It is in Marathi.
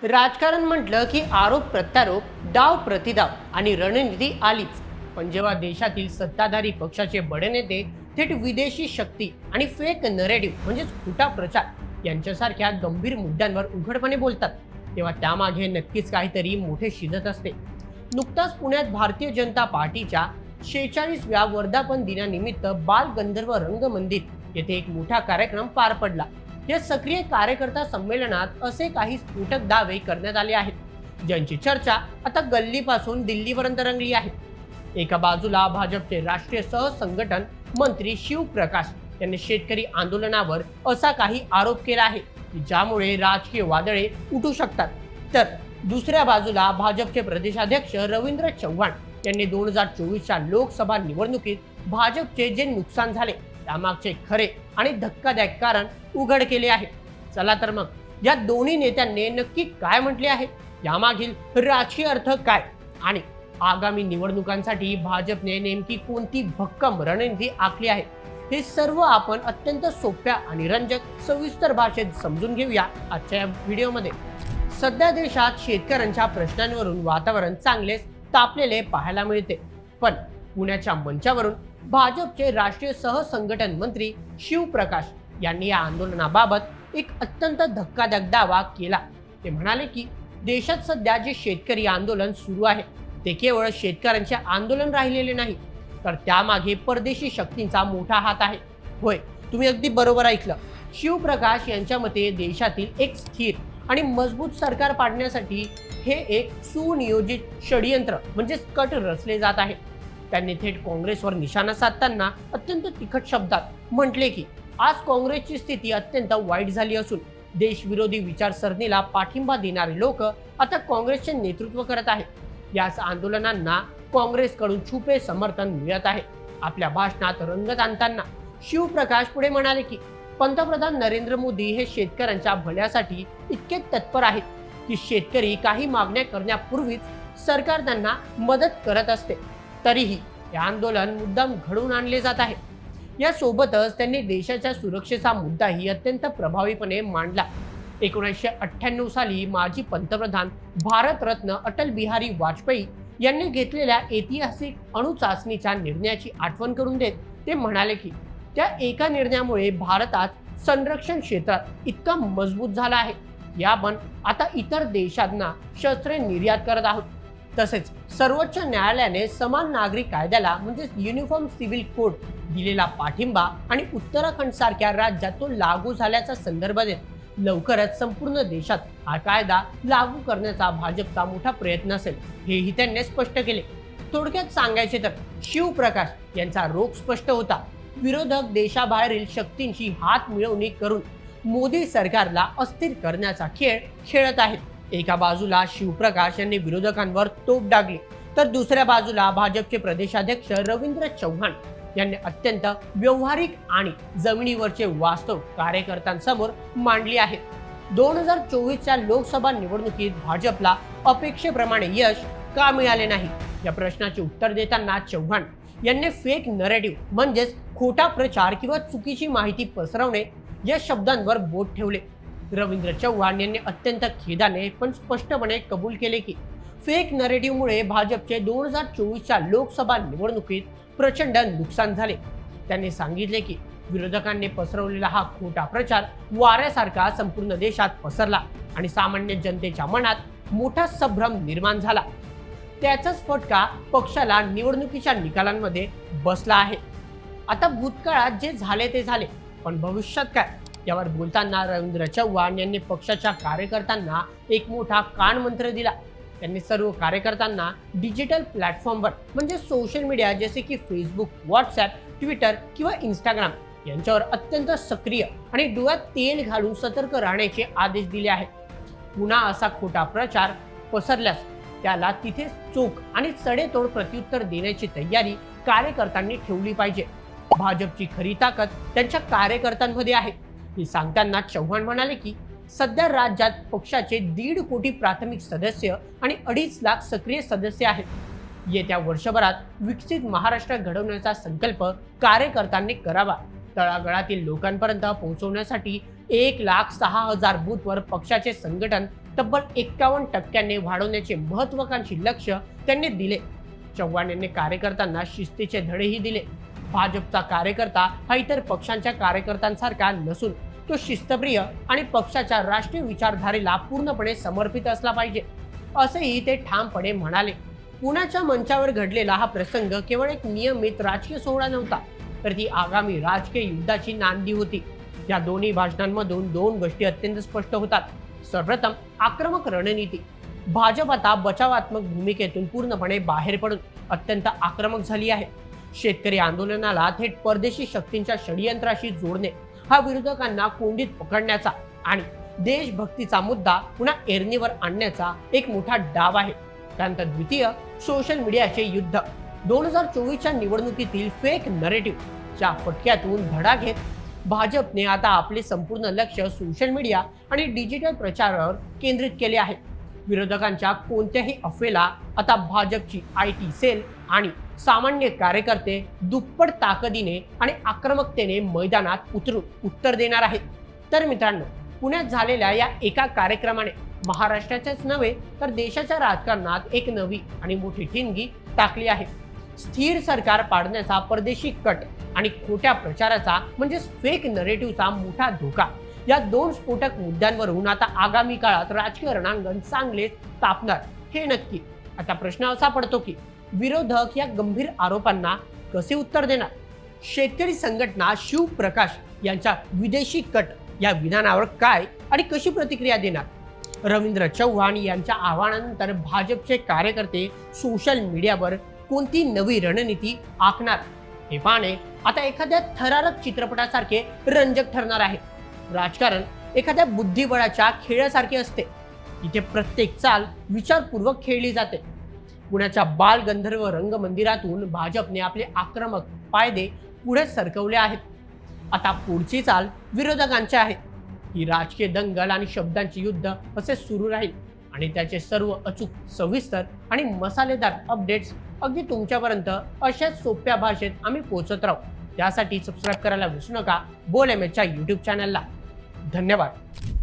राजकारण म्हटलं की आरोप प्रत्यारोप, डाव प्रतिडाव आणि रणनीती आलीच. पण जेव्हा देशातील सत्ताधारी पक्षाचे बडे नेते थेट विदेशी शक्ती आणि फेक नरेटिव्ह म्हणजेच खोटा प्रचार यांच्यासारख्या गंभीर मुद्द्यांवर उघडपणे बोलतात, तेव्हा त्यामागे नक्कीच काहीतरी मोठे शिजत असते. नुकताच पुण्यात भारतीय जनता पार्टीच्या 46व्या वर्धापन दिनानिमित्त बाल गंधर्व रंगमंदिर येथे एक मोठा कार्यक्रम पार पडला. या सक्रिय कार्यकर्ता संमेलनात असे काही स्फोटक दावे करण्यात आले आहेत, ज्यांची चर्चा आता गल्लीपासून दिल्लीपर्यंत रंगली आहे. एका बाजूला भाजपचे राष्ट्रीय सहसंघटन मंत्री शिवप्रकाश यांनी शेतकरी आंदोलनावर असा काही आरोप केला आहे की ज्यामुळे राजकीय वादळे उठू शकतात, तर दुसऱ्या बाजूला भाजपचे प्रदेशाध्यक्ष रवींद्र चव्हाण यांनी 2024च्या लोकसभा निवडणुकीत भाजपचे जे नुकसान झाले त्यामागचे खरे आणि धक्कादायक कारण उघड केले आहे. चला तर मग या दोन्ही नेत्यांनी नक्की काय म्हटले आहे, यामागील राजकीय अर्थ काय आणि आगामी निवडणुकांसाठी भाजपने नेमकी कोणती भक्कम रणनीती आखली आहे, हे सर्व आपण अत्यंत सोप्या आणि रंजक सविस्तर भाषेत समजून घेऊया आजच्या या व्हिडिओमध्ये. सध्या देशात शेतकऱ्यांच्या प्रश्नांवरून वातावरण चांगलेच तापलेले पाहायला मिळते, पण पुण्याच्या मंचावरून भाजपचे राष्ट्रीय सहसंघटन मंत्री शिवप्रकाश यांनी या आंदोलनाबाबत एक अत्यंत धक्कादायक दावा केला. ते म्हणाले की देशात सध्या जे शेतकरी आंदोलन सुरू आहे ते केवळ शेतकऱ्यांचे आंदोलन राहिलेले नाही, तर त्यामागे परदेशी शक्तींचा मोठा हात आहे. होय, तुम्ही अगदी बरोबर ऐकलं. शिवप्रकाश यांच्या मते देशातील एक स्थिर आणि मजबूत सरकार पाडण्यासाठी हे एक सुनियोजित षडयंत्र म्हणजेच कट रचले जात आहे. त्यांनी थेट काँग्रेसवर निशाणा साधताना अत्यंत तिखट शब्दात म्हटले की आज काँग्रेसची स्थिती अत्यंत वाईट झाली असून देशविरोधी विचारसरणीला पाठिंबा देणारे लोक आता काँग्रेसचे नेतृत्व करत आहेत. याच आंदोलनांना काँग्रेसकडून छुपे समर्थन मिळत आहे. आपल्या भाषणात रंगत आणताना शिवप्रकाश पुढे म्हणाले की पंतप्रधान नरेंद्र मोदी हे शेतकऱ्यांच्या भल्यासाठी इतके तत्पर आहेत की शेतकरी काही मागण्या करण्यापूर्वीच सरकार त्यांना मदत करत असते. तरीही हे आंदोलन मुद्दाम घडवून आणले जात आहे. यासोबतच त्यांनी देशाच्या सुरक्षेचा मुद्दाही अत्यंत प्रभावीपणे मांडला. 1998 साली माजी पंतप्रधान भारतरत्न अटल बिहारी वाजपेयी यांनी घेतलेल्या ऐतिहासिक अणुचाचणीच्या निर्णयाची आठवण करून देत ते म्हणाले की त्या एका निर्णयामुळे भारतात संरक्षण क्षेत्रात इतका मजबूत झाला आहे की आपण आता इतर देशांना शस्त्रे निर्यात करत आहोत. तसेच सर्वोच्च न्यायालयाने समान नागरी कायद्याला म्हणजेच युनिफॉर्म सिव्हिल कोड दिलेला पाठिंबा आणि उत्तराखंड सारख्या राज्यात तो लागू झाल्याचा संदर्भ देत लवकरच संपूर्ण देशात हा कायदा लागू करण्याचा भाजपचा मोठा प्रयत्न असेल, हेही त्यांनी स्पष्ट केले. थोडक्यात सांगायचे तर शिवप्रकाश यांचा रोख स्पष्ट होता. विरोधक देशाबाहेरील शक्तींची हात मिळवणी करून मोदी सरकारला अस्थिर करण्याचा खेळ खेळत आहेत. एका बाजूला शिवप्रकाश यांनी विरोधकांवर तोफ डागली, तर दुसऱ्या बाजूला भाजपचे प्रदेशाध्यक्ष रवींद्र चव्हाण यांनी अत्यंत व्यवहारिक आणि जमिनीवरचे वास्तव कार्यकर्त्यांसमोर मांडली आहे. 2024च्या लोकसभा निवडणुकीत भाजपला अपेक्षेप्रमाणे यश का मिळाले नाही, या प्रश्नाचे उत्तर देताना चव्हाण यांनी फेक नरेटिव्ह म्हणजेच खोटा प्रचार किंवा चुकीची माहिती पसरवणे या शब्दांवर बोट ठेवले. रवींद्र चव्हाण यांनी अत्यंत खेदाने पण स्पष्टपणे कबूल केले की फेक नरेटिव्हमुळे भाजपचे 2024च्या लोकसभा निवडणुकीत प्रचंड नुकसान झाले. त्यांनी सांगितले की विरोधकांनी पसरवलेला हा खोटा प्रचार वाऱ्यासारखा संपूर्ण देशात पसरला आणि सामान्य जनतेच्या मनात मोठा संभ्रम निर्माण झाला. त्याचाच फटका पक्षाला निवडणुकीच्या निकालांमध्ये बसला आहे. आता भूतकाळात जे झाले ते झाले, पण भविष्यात काय, यावर बोलताना रवींद्र चव्हाण यांनी पक्षाच्या कार्यकर्त्यांना एक मोठा कानमंत्र दिला. त्यांनी सर्व कार्यकर्त्यांना डिजिटल प्लॅटफॉर्मवर म्हणजे सोशल मीडिया जसे की फेसबुक, व्हॉट्सॲप, ट्विटर किंवा इंस्टाग्राम यांच्यावर अत्यंत सक्रिय आणि डोळ्यात तेल घालून सतर्क राहण्याचे आदेश दिले आहेत. पुन्हा असा खोटा प्रचार पसरल्यास त्याला तिथे चोख आणि सडेतोड प्रत्युत्तर देण्याची तयारी कार्यकर्त्यांनी ठेवली पाहिजे. भाजपची खरी ताकद त्यांच्या कार्यकर्त्यांमध्ये आहे, हे सांगताना चव्हाण म्हणाले की सध्या राज्यात पक्षाचे 1.5 कोटी प्राथमिक सदस्य आणि 2.5 लाख सक्रिय सदस्य आहेत. येत्या वर्षभरात विकसित महाराष्ट्र घडवण्याचा संकल्प कार्यकर्त्यांनी करावा. तळागाळातील लोकांपर्यंत पोहोचवण्यासाठी 1,06,000 बूथवर पक्षाचे संघटन तब्बल 51% वाढवण्याचे महत्वाकांक्षी लक्ष्य त्यांनी दिले. चव्हाण यांनी कार्यकर्त्यांना शिस्तीचे धडेही दिले. भाजपचा कार्यकर्ता हा इतर पक्षांच्या कार्यकर्त्यांसारखा नसून तो शिस्तप्रिय आणि पक्षाच्या राष्ट्रीय विचारधारेला पूर्णपणे समर्पित असला पाहिजे, असेही ते ठामपणे म्हणाले. पुण्याच्या मंचावर घडलेला हा प्रसंग केवळ एक नियमित राजकीय सोहळा नव्हता, तर ती आगामी राजकीय युद्धाची नांदी होती. या दोन्ही भाषणांमधून दोन गोष्टी अत्यंत स्पष्ट होतात. सर्वप्रथम, आक्रमक रणनीती. भाजप आता बचावात्मक भूमिकेतून पूर्णपणे बाहेर पडून अत्यंत आक्रमक झाली आहे. शेतकरी आंदोलनाला थेट परदेशी शक्तींच्या षडयंत्राशी जोडणे हा विरोधकांना कोंडीत पकडण्याचा आणि देशभक्तीचा मुद्दा पुन्हा एरणीवर आणण्याचा एक मोठा डाव आहे. त्यानंतर द्वितीय, सोशल मीडियाचे युद्ध. 2024च्या निवडणुकीतील फेक नरेटिव्हच्या फटक्यातून धडा घेत भाजपने आता आपले संपूर्ण लक्ष सोशल मीडिया आणि डिजिटल प्रचारावर केंद्रित केले आहे. विरोधकांच्या कोणत्याही अफवेला आता भाजपची IT सेल आणि सामान्य कार्यकर्ते दुप्पट ताकदीने आणि आक्रमकतेने मैदानात उतरून उत्तर देणार आहेत. तर मित्रांनो, पुण्यात झालेल्या या एका कार्यक्रमाने महाराष्ट्राच्याच नव्हे तर देशाच्या राजकारणात एक नवी आणि मोठी ठिणगी टाकली आहे. स्थिर सरकार पाडण्याचा परदेशी कट आणि खोट्या प्रचाराचा म्हणजे फेक नरेटिव्हचा मोठा धोका, या दोन स्फोटक मुद्द्यांवरून आता आगामी काळात राजकीय रणांगण चांगले तापणार हे नक्की. आता प्रश्न असा पडतो की विरोधक या गंभीर आरोपांना कसे उत्तर देणार? शेतकरी संघटना शिवप्रकाश यांच्या विदेशी कट या विधानावर काय आणि कशी प्रतिक्रिया देणार? रवींद्र चव्हाण यांच्या आव्हानानंतर भाजपचे कार्यकर्ते सोशल मीडियावर कोणती नवी रणनीती आखणार हे पाहणे आता एखाद्या थरारक चित्रपटासारखे रंजक ठरणार आहे. राजकारण एखाद्या बुद्धिबळाच्या खेळासारखे असते. इथे प्रत्येक चाल विचारपूर्वक खेळली जाते. पुण्याच्या बाल गंधर्व रंगमंदिरातून भाजपने आपले आक्रमक पायदे पुढे सरकवले आहेत. आता पुढची चाल विरोधकांची आहे. ही राजकीय दंगल आणि शब्दांचे युद्ध असे सुरू राहील आणि त्याचे सर्व अचूक, सविस्तर आणि मसालेदार अपडेट्स अगदी तुमच्यापर्यंत अशाच सोप्या भाषेत आम्ही पोहोचत राहू. त्यासाठी सबस्क्राईब करायला विसरू नका बोल MH च्या YouTube चॅनलला. धन्यवाद.